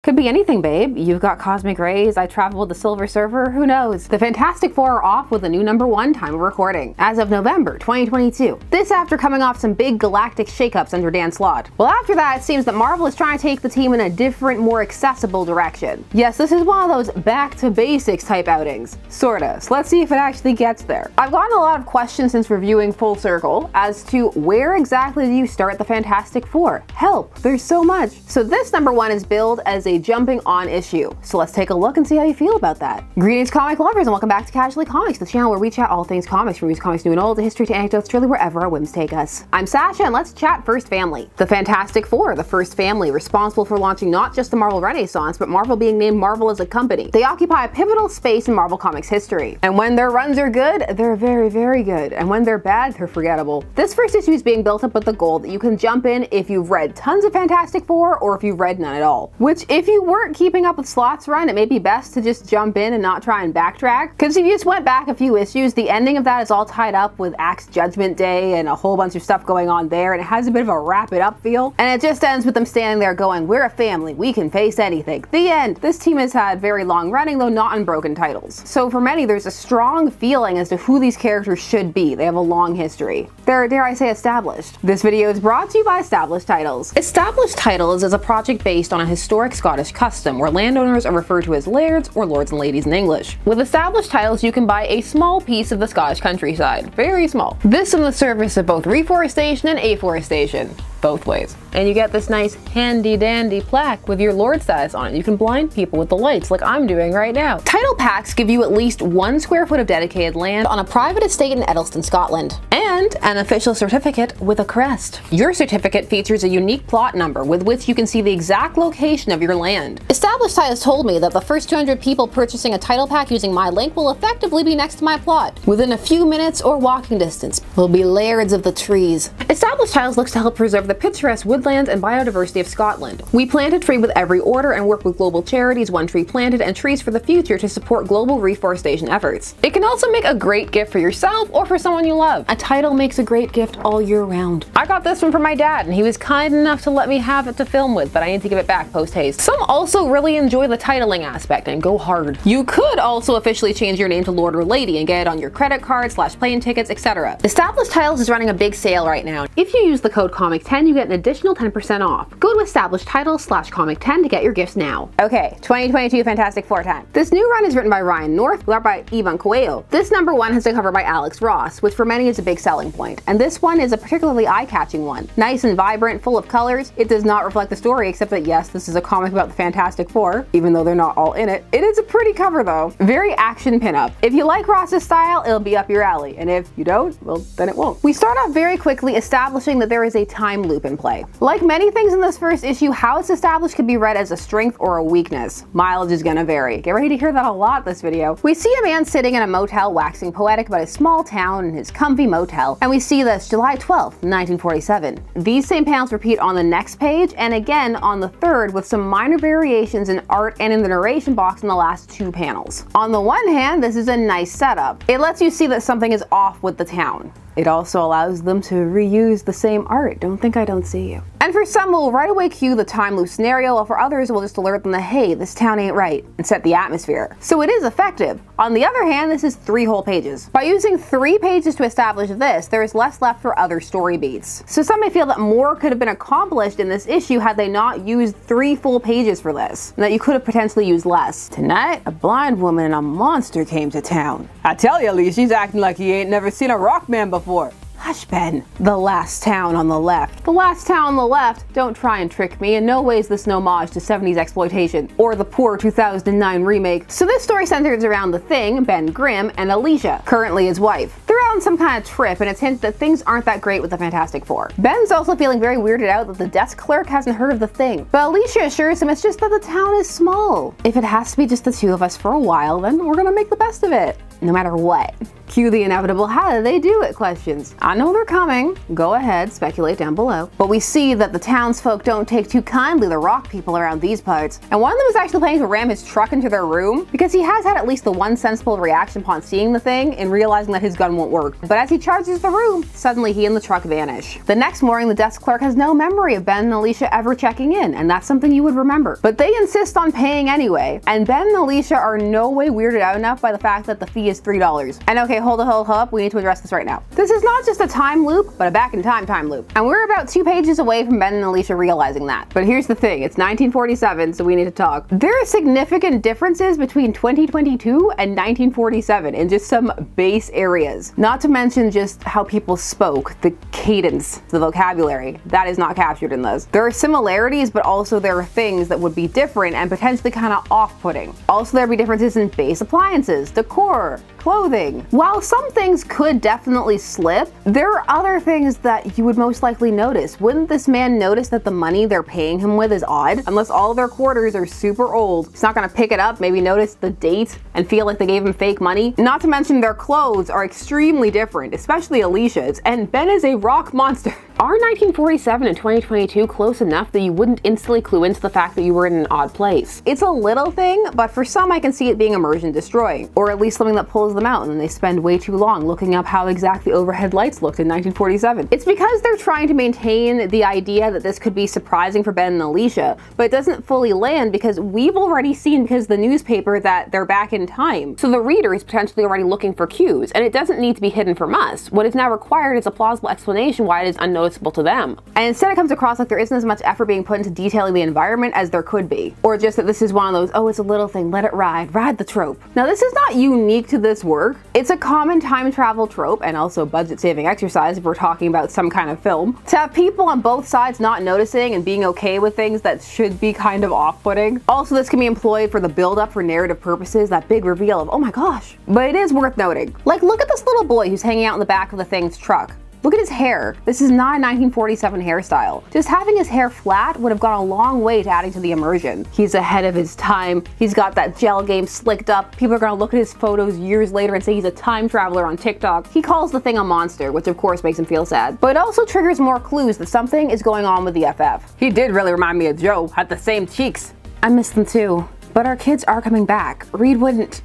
Could be anything, babe. You've got cosmic rays, I travel with the Silver Surfer, who knows? The Fantastic Four are off with a new #1 time of recording, as of November 2022. This after coming off some big galactic shakeups under Dan Slott. Well, after that, it seems that Marvel is trying to take the team in a different, more accessible direction. Yes, this is one of those back to basics type outings. Sorta. So let's see if it actually gets there. I've gotten a lot of questions since reviewing Full Circle as to where exactly do you start the Fantastic Four? Help, there's so much. So this #1 is billed as a jumping on issue. So let's take a look and see how you feel about that. Greetings comic lovers and welcome back to Casually Comics, the channel where we chat all things comics, reviews comics new and old, to history to anecdotes, truly wherever our whims take us. I'm Sasha and let's chat First Family. The Fantastic Four, the first family responsible for launching not just the Marvel Renaissance, but Marvel being named Marvel as a company. They occupy a pivotal space in Marvel Comics history. And when their runs are good, they're very, very good. And when they're bad, they're forgettable. This first issue is being built up with the goal that you can jump in if you've read tons of Fantastic Four or if you've read none at all. Which, if you weren't keeping up with Slott's run, it may be best to just jump in and not try and backtrack. Because if you just went back a few issues, the ending of that is all tied up with Axe Judgment Day and a whole bunch of stuff going on there, and it has a bit of a wrap it up feel. And it just ends with them standing there going, we're a family, we can face anything. The end. This team has had very long running, though not unbroken titles. So for many, there's a strong feeling as to who these characters should be. They have a long history. They're, dare I say, established. This video is brought to you by Established Titles. Established Titles is a project based on a historic Scottish custom where landowners are referred to as lairds or lords and ladies in English. With Established Titles, you can buy a small piece of the Scottish countryside. Very small. This in the service of both reforestation and afforestation. Both ways. And you get this nice handy dandy plaque with your lord status on it. You can blind people with the lights like I'm doing right now. Title packs give you at least 1 square foot of dedicated land on a private estate in Edelston, Scotland. And an official certificate with a crest. Your certificate features a unique plot number with which you can see the exact location of your land. Established Titles told me that the first 200 people purchasing a title pack using my link will effectively be next to my plot. Within a few minutes or walking distance, will be lairds of the trees. Established Titles looks to help preserve the picturesque woodlands and biodiversity of Scotland. We plant a tree with every order and work with global charities, One Tree Planted and Trees for the Future to support global reforestation efforts. It can also make a great gift for yourself or for someone you love. A title makes a great gift all year round. I got this one from my dad and he was kind enough to let me have it to film with, but I need to give it back post haste. Some also really enjoy the titling aspect and go hard. You could also officially change your name to Lord or Lady and get it on your credit card, plane tickets, etc. Established Titles is running a big sale right now. If you use the code COMIC10, you get an additional 10% off. Go to Established Titles /COMIC10 to get your gifts now. Okay, 2022 Fantastic Four time. This new run is written by Ryan North, with art by Iban Coello. This #1 has been covered by Alex Ross, which for many is a big selling point. And this one is a particularly eye-catching one. Nice and vibrant, full of colors. It does not reflect the story, except that yes, this is a comic about the Fantastic Four, even though they're not all in it. It is a pretty cover though. Very action pinup. If you like Ross's style, it'll be up your alley. And if you don't, well, then it won't. We start off very quickly establishing that there is a time loop in play. Like many things in this first issue, how it's established can be read as a strength or a weakness. Mileage is gonna vary. Get ready to hear that a lot this video. We see a man sitting in a motel waxing poetic about his small town and his comfy motel, and we see this July 12th, 1947. These same panels repeat on the next page and again on the third with some minor variations in art and in the narration box in the last 2 panels. On the one hand, this is a nice setup. It lets you see that something is off with the town. It also allows them to reuse the same art. Don't think I don't see you. And for some, we'll right away cue the time loop scenario, while for others, we'll just alert them that, hey, this town ain't right, and set the atmosphere. So it is effective. On the other hand, this is 3 whole pages. By using 3 pages to establish this, there is less left for other story beats. So some may feel that more could have been accomplished in this issue had they not used 3 full pages for this, and that you could have potentially used less. Tonight, a blind woman and a monster came to town. I tell you, Alicia, she's acting like he ain't never seen a rock man before. Hush, Ben. The last town on the left. The last town on the left? Don't try and trick me. In no way is this an homage to 70s exploitation, or the poor 2009 remake. So this story centers around the Thing, Ben Grimm, and Alicia, currently his wife. They're on some kind of trip, and it's hinted that things aren't that great with the Fantastic Four. Ben's also feeling very weirded out that the desk clerk hasn't heard of the Thing, but Alicia assures him it's just that the town is small. If it has to be just the 2 of us for a while, then we're gonna make the best of it, no matter what. Cue the inevitable how did they do it questions. I know they're coming. Go ahead, speculate down below. But we see that the townsfolk don't take too kindly the rock people around these parts. And one of them is actually planning to ram his truck into their room because he has had at least the one sensible reaction upon seeing the thing and realizing that his gun won't work. But as he charges the room, suddenly he and the truck vanish. The next morning, the desk clerk has no memory of Ben and Alicia ever checking in, and that's something you would remember. But they insist on paying anyway, and Ben and Alicia are no way weirded out enough by the fact that the fee is $3. And okay, hold up, we need to address this right now. This is not just a time loop, but a back in time loop. And we're about 2 pages away from Ben and Alicia realizing that. But here's the thing, it's 1947, so we need to talk. There are significant differences between 2022 and 1947 in just some base areas. Not to mention just how people spoke, the cadence, the vocabulary. That is not captured in this. There are similarities, but also there are things that would be different and potentially kind of off-putting. Also, there'd be differences in base appliances, decor, clothing. While some things could definitely slip, there are other things that you would most likely notice. Wouldn't this man notice that the money they're paying him with is odd? Unless all of their quarters are super old, he's not gonna pick it up, maybe notice the date and feel like they gave him fake money. Not to mention their clothes are extremely different, especially Alicia's, and Ben is a rock monster. Are 1947 and 2022 close enough that you wouldn't instantly clue into the fact that you were in an odd place? It's a little thing, but for some I can see it being immersion destroying, or at least something that pulls them out and then they spend way too long looking up how exactly overhead lights looked in 1947. It's because they're trying to maintain the idea that this could be surprising for Ben and Alicia, but it doesn't fully land because we've already seen because the newspaper that they're back in time. So the reader is potentially already looking for cues, and it doesn't need to be hidden from us. What is now required is a plausible explanation why it is unnoticeable to them. And instead it comes across like there isn't as much effort being put into detailing the environment as there could be. Or just that this is one of those, oh, it's a little thing, let it ride the trope. Now this is not unique to this work. It's a common time travel trope and also budget saving exercise if we're talking about some kind of film. To have people on both sides not noticing and being okay with things that should be kind of off-putting. Also, this can be employed for the build-up for narrative purposes, that big reveal of, oh my gosh. But it is worth noting. Like, look at this little boy who's hanging out in the back of the thing's truck. Look at his hair. This is not a 1947 hairstyle. Just having his hair flat would have gone a long way to adding to the immersion. He's ahead of his time. He's got that gel game slicked up. People are gonna look at his photos years later and say he's a time traveler on TikTok. He calls the thing a monster, which of course makes him feel sad. But it also triggers more clues that something is going on with the FF. He did really remind me of Joe, had the same cheeks. I miss them too. But our kids are coming back. Reed wouldn't.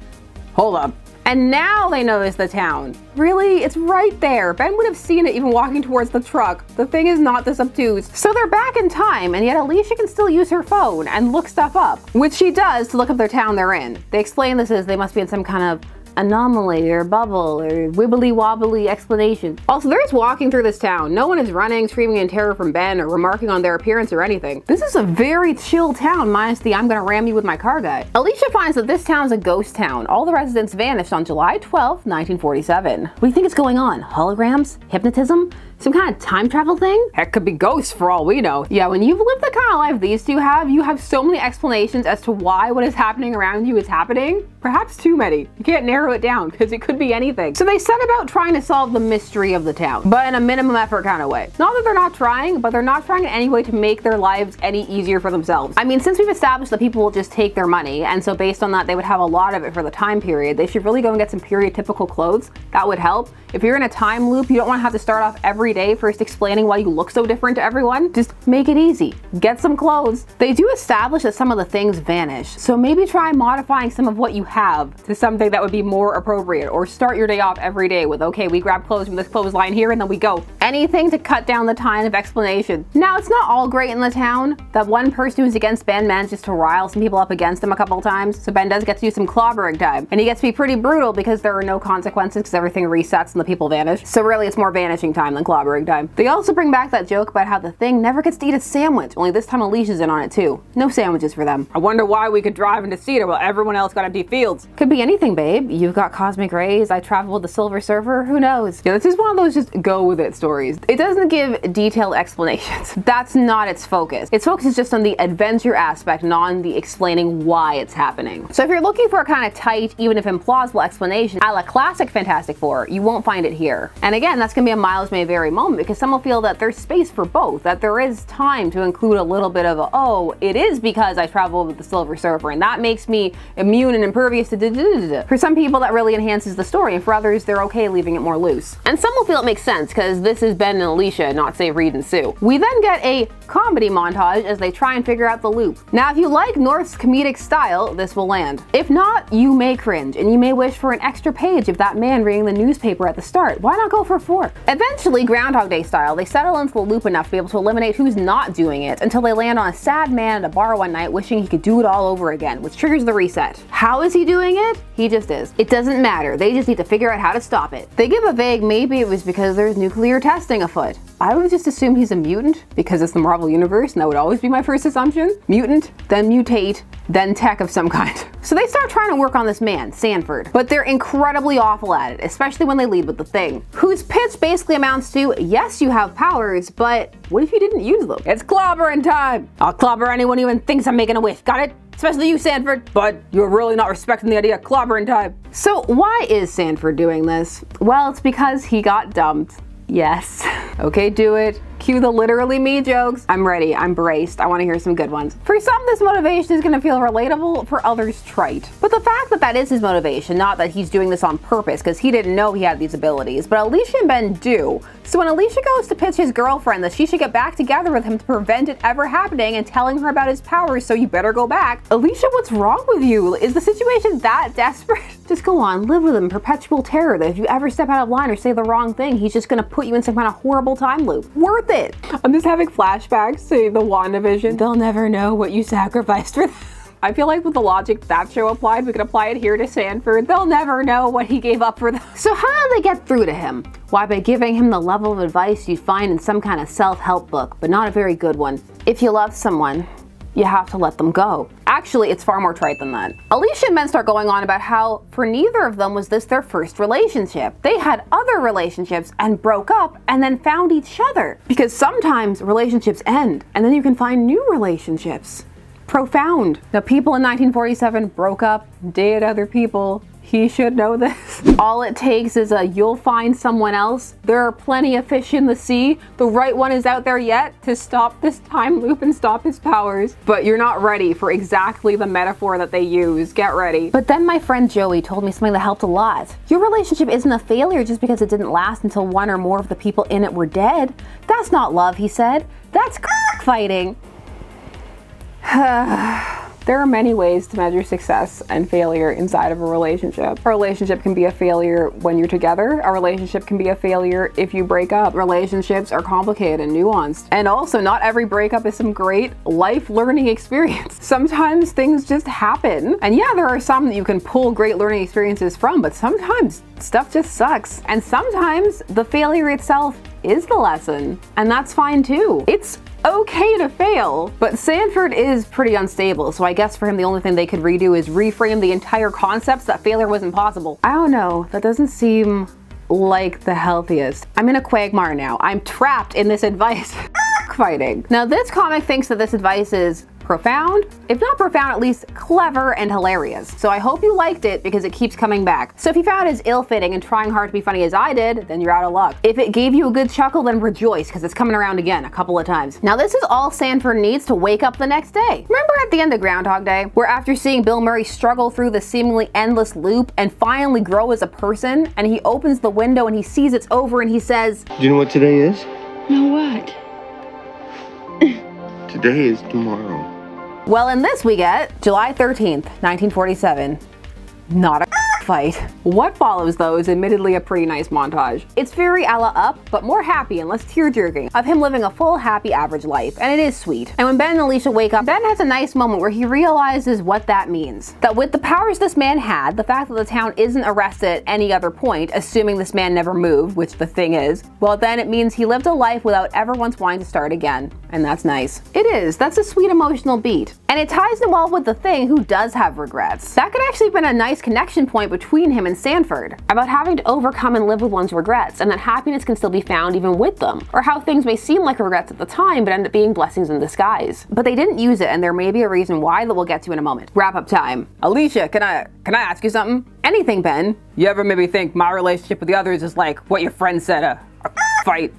Hold up. And now they notice the town. Really? It's right there. Ben would have seen it even walking towards the truck. The thing is not this obtuse. So they're back in time, and yet Alicia can still use her phone and look stuff up, which she does to look up their town they're in. They explain this as they must be in some kind of anomaly or bubble or wibbly wobbly explanation. Also, they're just walking through this town. No one is running, screaming in terror from Ben or remarking on their appearance or anything. This is a very chill town minus the I'm gonna ram you with my car guy. Alicia finds that this town is a ghost town. All the residents vanished on July 12th, 1947. What do you think is going on? Holograms? Hypnotism? Some kind of time travel thing? Heck, could be ghosts for all we know. Yeah, when you've lived the kind of life these two have, you have so many explanations as to why what is happening around you is happening. Perhaps too many. You can't narrow it down because it could be anything. So they set about trying to solve the mystery of the town, but in a minimum effort kind of way. Not that they're not trying, but they're not trying in any way to make their lives any easier for themselves. I mean, since we've established that people will just take their money, and so based on that they would have a lot of it for the time period, they should really go and get some period typical clothes. That would help. If you're in a time loop, you don't want to have to start off every day first explaining why you look so different to everyone. Just make it easy. Get some clothes. They do establish that some of the things vanish, so maybe try modifying some of what you have to something that would be more appropriate, or start your day off every day with, okay, we grab clothes from this clothesline here and then we go. Anything to cut down the time of explanation. Now, it's not all great in the town. That one person who's against Ben manages to rile some people up against him a couple of times, so Ben does get to do some clobbering time. And he gets to be pretty brutal because there are no consequences because everything resets and the people vanish. So really it's more vanishing time than clobbering time. They also bring back that joke about how the thing never gets to eat a sandwich, only this time Alicia's in on it too. No sandwiches for them. I wonder why we could drive into Cedar while everyone else got empty fields. Could be anything, babe. You've got cosmic rays, I travel with the Silver Surfer, who knows? Yeah, this is one of those just go with it stories. It doesn't give detailed explanations. That's not its focus. Its focus is just on the adventure aspect, not on the explaining why it's happening. So if you're looking for a kind of tight, even if implausible explanation a la classic Fantastic Four, you won't find it here. And again, that's gonna be a mileage may vary very moment, because some will feel that there's space for both, that there is time to include a little bit of a, oh, it is because I traveled with the Silver Surfer and that makes me immune and impervious to da-da-da-da-da. For some people that really enhances the story, and for others they're okay leaving it more loose. And some will feel it makes sense because this is Ben and Alicia, not say Reed and Sue. We then get a comedy montage as they try and figure out the loop. Now if you like North's comedic style, this will land. If not, you may cringe and you may wish for an extra page of that man reading the newspaper at the start. Why not go for 4? Eventually, Groundhog Day style, they settle into the loop enough to be able to eliminate who's not doing it until they land on a sad man at a bar one night wishing he could do it all over again, which triggers the reset. How is he doing it? He just is. It doesn't matter, they just need to figure out how to stop it. They give a vague maybe it was because there's nuclear testing afoot. I would just assume he's a mutant because it's the Marvel Universe, and that would always be my first assumption. Mutant, then mutate, then tech of some kind. So they start trying to work on this man, Sanford, but they're incredibly awful at it, especially when they lead with the Thing, whose pitch basically amounts to, yes, you have powers, but what if you didn't use them? It's clobbering time! I'll clobber anyone who even thinks I'm making a wish, got it? Especially you, Sanford, but you're really not respecting the idea of clobbering time. So why is Sanford doing this? Well, it's because he got dumped. Yes. Okay, do it. Cue the literally me jokes. I'm ready, I'm braced, I want to hear some good ones. For some, this motivation is going to feel relatable, for others trite. But the fact that that is his motivation, not that he's doing this on purpose because he didn't know he had these abilities, but Alicia and Ben do. So when Alicia goes to pitch his girlfriend that she should get back together with him to prevent it ever happening and telling her about his powers, so you better go back. Alicia, what's wrong with you? Is the situation that desperate? Just go on, live with him in perpetual terror that if you ever step out of line or say the wrong thing, he's just gonna put you in some kind of horrible time loop. Worth it! I'm just having flashbacks to the WandaVision. They'll never know what you sacrificed for them. I feel like with the logic that show applied, we could apply it here to Sanford. They'll never know what he gave up for them. So how do they get through to him? Why, by giving him the level of advice you'd find in some kind of self-help book, but not a very good one. If you love someone, you have to let them go. Actually, it's far more trite than that. Alicia and Ben start going on about how for neither of them was this their first relationship. They had other relationships and broke up and then found each other. Because sometimes relationships end and then you can find new relationships. Profound. Now, people in 1947 broke up, dated other people. He should know this. All it takes is a you'll find someone else. There are plenty of fish in the sea. The right one is out there yet to stop this time loop and stop his powers. But you're not ready for exactly the metaphor that they use. Get ready. But then my friend Joey told me something that helped a lot. Your relationship isn't a failure just because it didn't last until one or more of the people in it were dead. That's not love, he said. That's fighting. There are many ways to measure success and failure inside of a relationship. A relationship can be a failure when you're together. A relationship can be a failure if you break up. Relationships are complicated and nuanced. And also, not every breakup is some great life learning experience. Sometimes things just happen. And yeah, there are some that you can pull great learning experiences from, but sometimes stuff just sucks. And sometimes the failure itself is the lesson. And that's fine too. It's okay to fail, but Sanford is pretty unstable, so I guess for him the only thing they could redo is reframe the entire concepts that failure was impossible. I don't know, that doesn't seem like the healthiest. I'm in a quagmire now. I'm trapped in this advice. Fighting. Now this comic thinks that this advice is profound, if not profound, at least clever and hilarious. So I hope you liked it because it keeps coming back. So if you found it as ill-fitting and trying hard to be funny as I did, then you're out of luck. If it gave you a good chuckle, then rejoice because it's coming around again a couple of times. Now this is all Sanford needs to wake up the next day. Remember at the end of Groundhog Day, where after seeing Bill Murray struggle through the seemingly endless loop and finally grow as a person, and he opens the window and he sees it's over and he says, "Do you know what today is?" No, what? Today is tomorrow. Well, in this we get July 13th, 1947. Not a fight. What follows though is admittedly a pretty nice montage. It's very a la Up, but more happy and less tear-jerking, of him living a full, happy, average life, and it is sweet. And when Ben and Alicia wake up, Ben has a nice moment where he realizes what that means. That with the powers this man had, the fact that the town isn't arrested at any other point, assuming this man never moved, which the thing is, well then it means he lived a life without ever once wanting to start again. And that's nice. It is. That's a sweet emotional beat. And it ties in well with the Thing, who does have regrets. That could actually have been a nice connection point between him and Sanford, about having to overcome and live with one's regrets, and that happiness can still be found even with them, or how things may seem like regrets at the time but end up being blessings in disguise. But they didn't use it, and there may be a reason why that we'll get to in a moment. Wrap up time. Alicia, can I ask you something? Anything, Ben. You ever maybe think my relationship with the others is like what your friend said, a fight?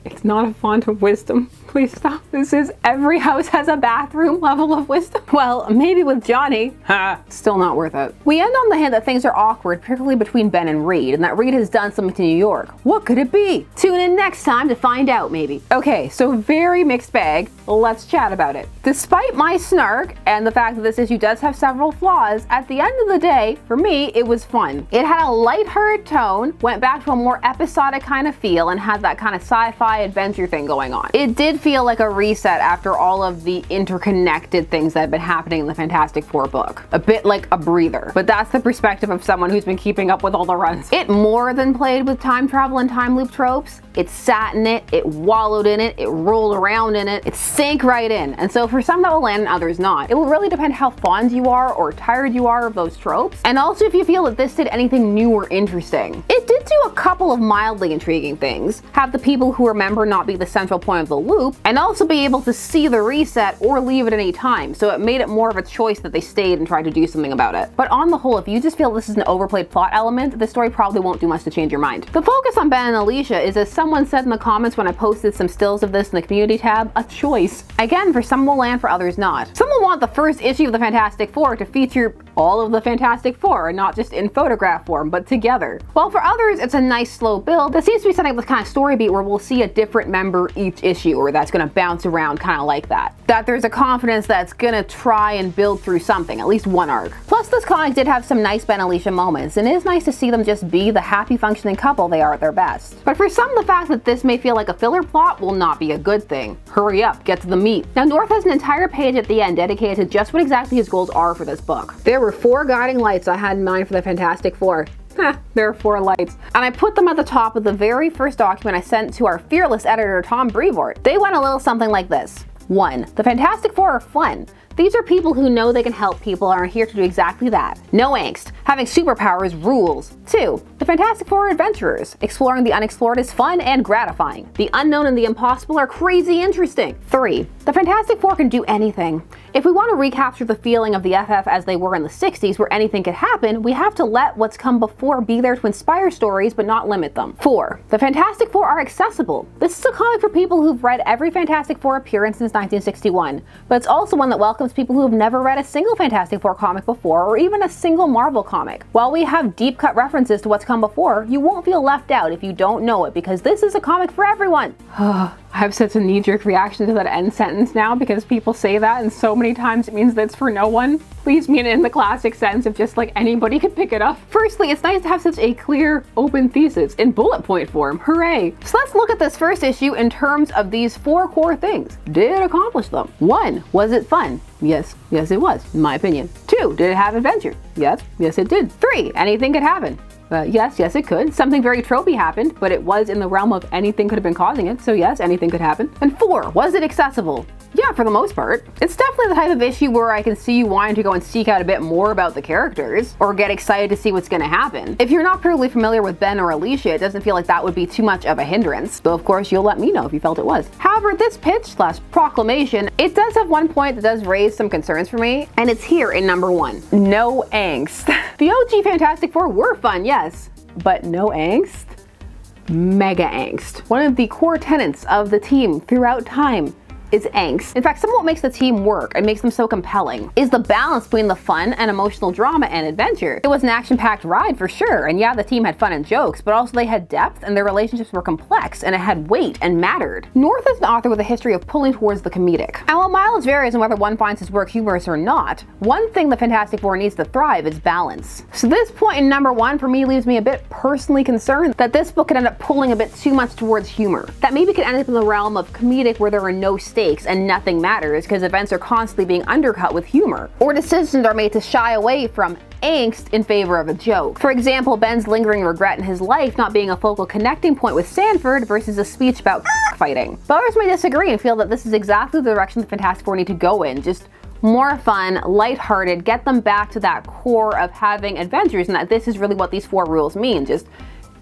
It's not a font of wisdom. Please stop. This is every house has a bathroom level of wisdom. Well, maybe with Johnny. Ha! Still not worth it. We end on the hint that things are awkward, particularly between Ben and Reed, and that Reed has done something to New York. What could it be? Tune in next time to find out, maybe. Okay, so very mixed bag. Let's chat about it. Despite my snark and the fact that this issue does have several flaws, at the end of the day, for me, it was fun. It had a lighthearted tone, went back to a more episodic kind of feel, and had that kind of sci-fi adventure thing going on. It did feel like a reset after all of the interconnected things that have been happening in the Fantastic Four book. A bit like a breather, but that's the perspective of someone who's been keeping up with all the runs. It more than played with time travel and time loop tropes. It sat in it, it wallowed in it, it rolled around in it, it sank right in. And so for some that will land and others not. It will really depend how fond you are or tired you are of those tropes, and also if you feel that this did anything new or interesting. It did do a couple of mildly intriguing things. Have the people who remember not be the central point of the loop, and also be able to see the reset or leave at any time, so it made it more of a choice that they stayed and tried to do something about it. But on the whole, if you just feel this is an overplayed plot element, the story probably won't do much to change your mind. The focus on Ben and Alicia is, as someone said in the comments when I posted some stills of this in the community tab, a choice. Again, for some will land, for others not. Some will want the first issue of the Fantastic Four to feature all of the Fantastic Four, and not just in photograph form, but together. While for others, it's a nice slow build that seems to be setting up this kind of story beat where we'll see a different member each issue, or that's gonna bounce around kind of like that. That there's a confidence that's gonna try and build through something, at least one arc. Plus, this comic did have some nice Ben Alicia moments, and it is nice to see them just be the happy functioning couple they are at their best. But for some, the fact that this may feel like a filler plot will not be a good thing. Hurry up, get to the meat. Now, North has an entire page at the end dedicated to just what exactly his goals are for this book. There were 4 guiding lights I had in mind for the Fantastic Four. There are 4 lights. And I put them at the top of the very first document I sent to our fearless editor, Tom Brevoort. They went a little something like this. 1. The Fantastic Four are fun. These are people who know they can help people and are here to do exactly that. No angst. Having superpowers rules. 2. The Fantastic Four are adventurers. Exploring the unexplored is fun and gratifying. The unknown and the impossible are crazy interesting. 3. The Fantastic Four can do anything. If we want to recapture the feeling of the FF as they were in the 60s, where anything could happen, we have to let what's come before be there to inspire stories but not limit them. 4. The Fantastic Four are accessible. This is a comic for people who've read every Fantastic Four appearance since 1961, but it's also one that welcomes people who have never read a single Fantastic Four comic before, or even a single Marvel comic. While we have deep cut references to what's come before, you won't feel left out if you don't know it, because this is a comic for everyone. I have such a knee-jerk reaction to that end sentence now, because people say that and so many times it means that it's for no one. Please mean it in the classic sense of just like anybody could pick it up. Firstly, it's nice to have such a clear, open thesis in bullet point form. Hooray! So let's look at this first issue in terms of these 4 core things. Did it accomplish them? 1. Was it fun? Yes, it was, in my opinion. 2. Did it have adventure? Yes, it did. 3. Anything could happen. Yes, it could. Something very tropey happened, but it was in the realm of anything could have been causing it, so yes, anything could happen. And 4, was it accessible? Yeah, for the most part. It's definitely the type of issue where I can see you wanting to go and seek out a bit more about the characters, or get excited to see what's gonna happen. If you're not particularly familiar with Ben or Alicia, it doesn't feel like that would be too much of a hindrance, though of course you'll let me know if you felt it was. However, this pitch / proclamation, it does have one point that does raise some concerns for me, and it's here in number 1. No angst. The OG Fantastic Four were fun, yes, but no angst? Mega angst. One of the core tenets of the team throughout time is angst. In fact, some of what makes the team work and makes them so compelling is the balance between the fun and emotional drama and adventure. It was an action-packed ride for sure, and yeah, the team had fun and jokes, but also they had depth and their relationships were complex and it had weight and mattered. North is an author with a history of pulling towards the comedic. And while mileage varies on whether one finds his work humorous or not, one thing the Fantastic Four needs to thrive is balance. So this point in number 1 for me leaves me a bit personally concerned that this book could end up pulling a bit too much towards humor. That maybe could end up in the realm of comedic where there are no stakes and nothing matters because events are constantly being undercut with humor, or decisions are made to shy away from angst in favor of a joke. For example, Ben's lingering regret in his life not being a focal connecting point with Sanford versus a speech about fighting. But others may disagree and feel that this is exactly the direction the Fantastic Four need to go in. Just more fun, lighthearted, get them back to that core of having adventures, and that this is really what these 4 rules mean. Just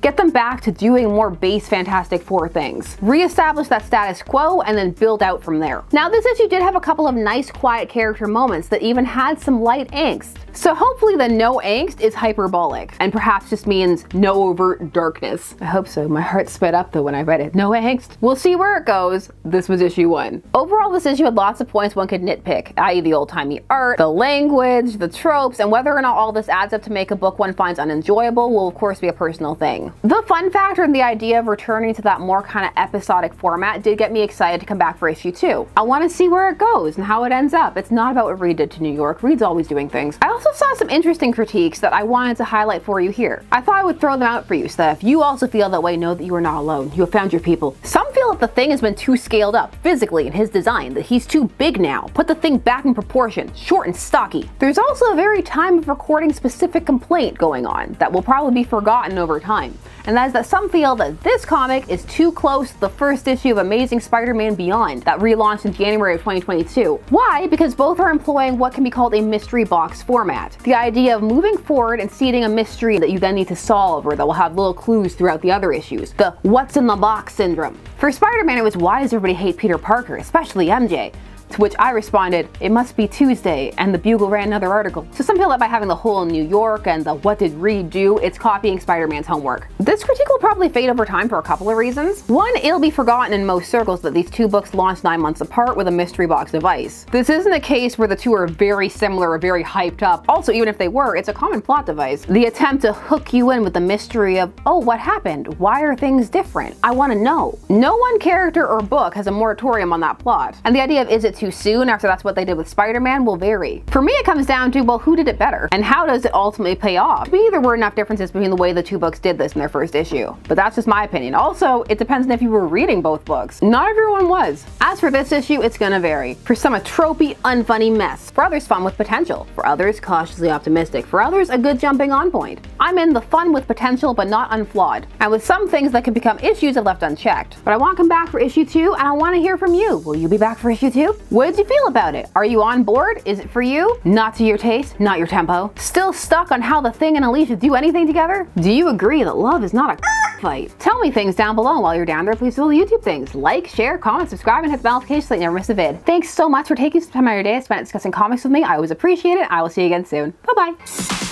Get them back to doing more base Fantastic Four things. Re-establish that status quo and then build out from there. Now this issue did have a couple of nice quiet character moments that even had some light angst. So hopefully the no angst is hyperbolic and perhaps just means no overt darkness. I hope so. My heart sped up though when I read it. No angst. We'll see where it goes. This was issue 1. Overall, this issue had lots of points one could nitpick, i.e. the old-timey art, the language, the tropes, and whether or not all this adds up to make a book one finds unenjoyable will of course be a personal thing. The fun factor and the idea of returning to that more kind of episodic format did get me excited to come back for issue 2. I want to see where it goes and how it ends up. It's not about what Reed did to New York. Reed's always doing things. I also saw some interesting critiques that I wanted to highlight for you here. I thought I would throw them out for you so that if you also feel that way, know that you are not alone. You have found your people. Some feel that the Thing has been too scaled up physically in his design, that he's too big now. Put the Thing back in proportion, short and stocky. There's also a very time of recording specific complaint going on that will probably be forgotten over time. And that is that some feel that this comic is too close to the first issue of Amazing Spider-Man Beyond that relaunched in January of 2022. Why? Because both are employing what can be called a mystery box format. The idea of moving forward and seeding a mystery that you then need to solve or that will have little clues throughout the other issues. The what's in the box syndrome. For Spider-Man it was why does everybody hate Peter Parker, especially MJ? To which I responded, it must be Tuesday, and the Bugle ran another article. So some feel that by having the whole New York and the what did Reed do, it's copying Spider-Man's homework. This critique will probably fade over time for a couple of reasons. One, it'll be forgotten in most circles that these two books launched 9 months apart with a mystery box device. This isn't a case where the two are very similar or very hyped up. Also, even if they were, it's a common plot device. The attempt to hook you in with the mystery of, oh, what happened? Why are things different? I want to know. No one character or book has a moratorium on that plot. And the idea of is it too soon after that's what they did with Spider-Man will vary. For me, it comes down to, well, who did it better? And how does it ultimately pay off? To me, there were enough differences between the way the two books did this in their first issue. But that's just my opinion. Also, it depends on if you were reading both books. Not everyone was. As for this issue, it's gonna vary. For some, a tropey, unfunny mess. For others, fun with potential. For others, cautiously optimistic. For others, a good jumping on point. I'm in the fun with potential, but not unflawed. And with some things that could become issues if left unchecked. But I want to come back for issue 2, and I want to hear from you. Will you be back for issue 2? What did you feel about it? Are you on board? Is it for you? Not to your taste? Not your tempo? Still stuck on how the Thing and Alicia do anything together? Do you agree that love is not a fight? Tell me things down below. While you're down there, please do all the YouTube things. Like, share, comment, subscribe, and hit the bell notification so that you never miss a vid. Thanks so much for taking some time out of your day to spend it discussing comics with me. I always appreciate it. I will see you again soon. Bye-bye.